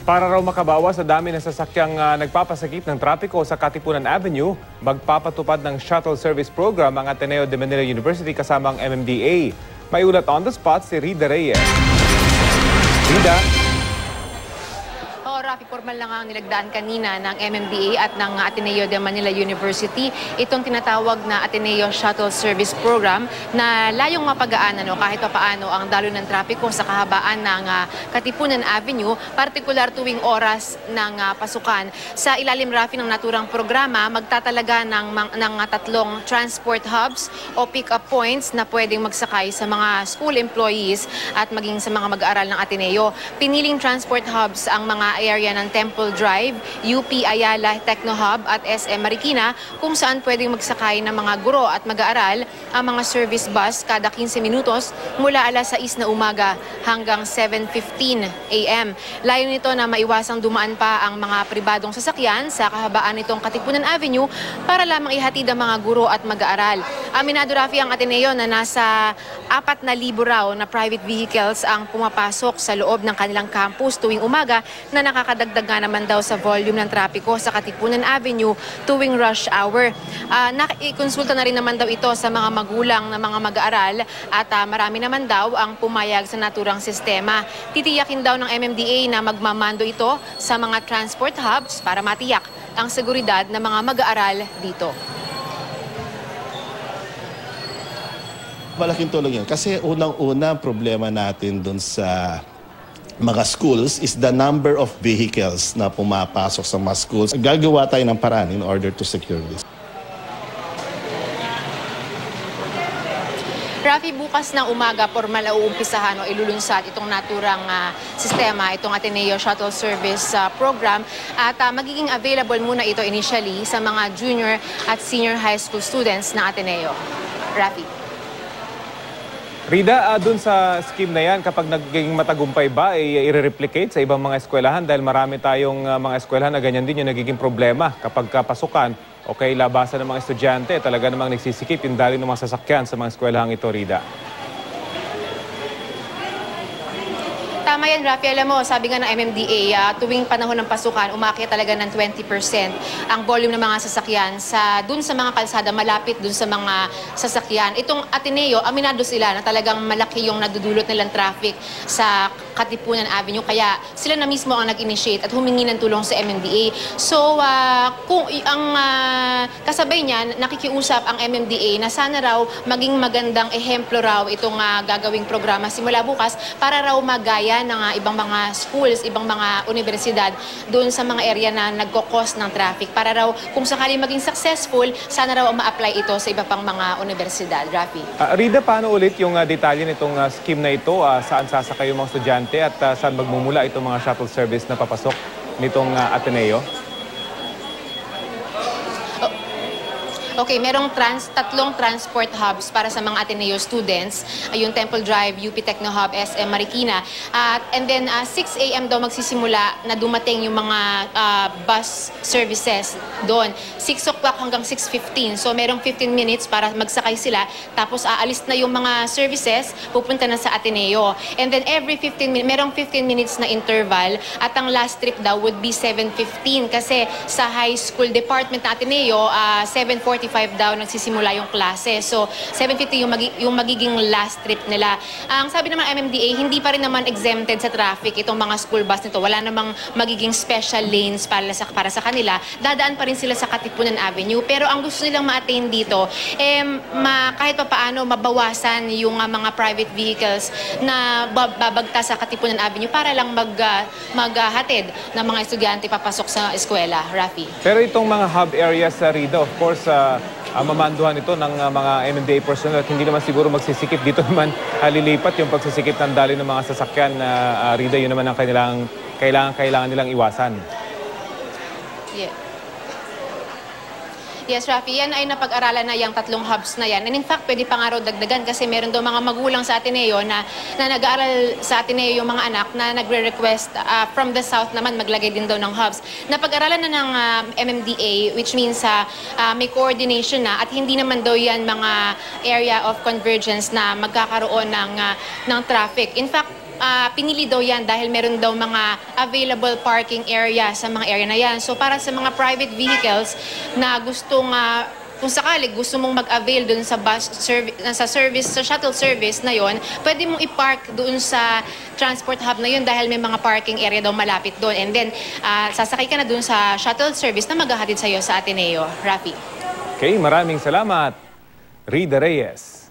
Para raw makabawas sa dami ng sasakyang nagpapasakit ng trapiko sa Katipunan Avenue, magpapatupad ng shuttle service program ang Ateneo de Manila University kasama ang MMDA. May ulat on the spot si Rida Reyes. Rida? Rafi, formal na nga ang nilagdaan kanina ng MMDA at ng Ateneo de Manila University. Itong tinatawag na Ateneo Shuttle Service Program na layong mapagaan kahit pa paano ang dalo ng trapiko sa kahabaan ng Katipunan Avenue, partikular tuwing oras ng pasukan. Sa ilalim, Rafi, ng naturang programa, magtatalaga ng tatlong transport hubs o pick-up points na pwedeng magsakay sa mga school employees at maging sa mga mag-aaral ng Ateneo. Piniling transport hubs ang mga area ng Temple Drive, UP Ayala Techno Hub at SM Marikina, kung saan pwedeng magsakay ng mga guro at mag-aaral ang mga service bus kada 15 minutos mula alas 6 na umaga hanggang 7:15 AM. Layo nito na maiwasang dumaan pa ang mga pribadong sasakyan sa kahabaan nitong Katipunan Avenue para lamang ihatid ang mga guro at mag-aaral. Aminado, Rafi, ang Ateneo na nasa 4,000 raw na private vehicles ang pumapasok sa loob ng kanilang campus tuwing umaga na nakakadagdag nga naman daw sa volume ng trapiko sa Katipunan Avenue tuwing rush hour. Nakikonsulta na rin naman daw ito sa mga magulang na mga mag-aaral at marami naman daw ang pumayag sa naturang sistema. Titiyakin daw ng MMDA na magmamando ito sa mga transport hubs para matiyak ang seguridad ng mga mag-aaral dito. Malaking tulong yun. Kasi unang-una problema natin dun sa mga schools is the number of vehicles na pumapasok sa mga schools. Gagawa tayo ng paraan in order to secure this. Rafi, bukas ng umaga, formal na uumpisahan o ilulunsad itong naturang sistema, itong Ateneo Shuttle Service Program. At magiging available muna ito initially sa mga junior at senior high school students ng Ateneo. Rafi. Rida, dun sa scheme na yan, kapag naging matagumpay ba, i-replicate sa ibang mga eskwelahan? Dahil marami tayong mga eskwelahan na ganyan din yung nagiging problema. Kapag pasukan o kay labasan ng mga estudyante, talaga namang nagsisikip yung dali ng mga sasakyan sa mga eskwelahang ito, Rida. Tama yan, Rafi. Alam mo, sabi nga ng MMDA, tuwing panahon ng pasukan, umakyat talaga ng 20% ang volume ng mga sasakyan dun sa mga kalsada, malapit dun sa mga sasakyan. Itong Ateneo, aminado sila na talagang malaki yung nadudulot nilang traffic sa Katipunan Avenue. Kaya sila na mismo ang nag-initiate at humingi ng tulong sa MMDA. So, kung ang kasabay niyan, nakikiusap ang MMDA na sana raw maging magandang ehemplo raw itong gagawing programa simula bukas para raw magaya ng ibang mga schools, ibang mga universidad doon sa mga area na nagkokos ng traffic. Para raw kung sakali maging successful, sana raw ma-apply ito sa iba pang mga universidad. Rafi. Rida, paano ulit yung detalye nitong scheme na ito? Saan sasakay yung mga estudyante at saan magmumula itong mga shuttle service na papasok nitong Ateneo? Okay, merong tatlong transport hubs para sa mga Ateneo students. Yung Temple Drive, UP Techno Hub, SM Marikina. And then 6 AM daw magsisimula na dumating yung mga bus services doon. 6 o'clock hanggang 6:15. So merong 15 minutes para magsakay sila. Tapos aalis na yung mga services, pupunta na sa Ateneo. And then every 15 minutes, merong 15 minutes na interval. At ang last trip daw would be 7:15. Kasi sa high school department na Ateneo, 7:45 daw nagsisimula yung klase. So, 7:50 yung magiging last trip nila. Ang sabi naman MMDA, hindi pa rin naman exempted sa traffic itong mga school bus nito. Wala namang magiging special lanes para sa kanila. Dadaan pa rin sila sa Katipunan Avenue. Pero ang gusto nilang ma-attain dito, kahit pa paano mabawasan yung mga private vehicles na babagta sa Katipunan Avenue para lang maghatid ng mga estudyante papasok sa eskwela. Rafi. Pero itong mga hub areas sa Rida, of course, mamanduhan ito ng mga MMDA personnel at hindi naman siguro magsisikip. Dito naman lilipat yung pagsisikip ng dali ng mga sasakyan na Rida, yun naman ang kailangan nilang iwasan. Yeah. Yes, Rafi, yan ay napag-aralan na yung tatlong hubs na yan. And in fact, pwede pa nga raw dagdagan kasi meron daw mga magulang sa Ateneo na nag-aaral sa Ateneo yung mga anak na nagre-request from the south naman maglagay din daw ng hubs. Napag-aralan na ng MMDA, which means may coordination na at hindi naman daw yan mga area of convergence na magkakaroon ng traffic. In fact, pinili daw yan dahil meron daw mga available parking area sa mga area na yan. So para sa mga private vehicles na gustong kung sakali gusto mong mag-avail doon sa sa shuttle service na yon, pwede mong i-park doon sa transport hub na yun dahil may mga parking area daw malapit doon. And then, sasakay ka na doon sa shuttle service na maghahatid sa'yo sa Ateneo. Rafi. Okay, maraming salamat, Rida Reyes.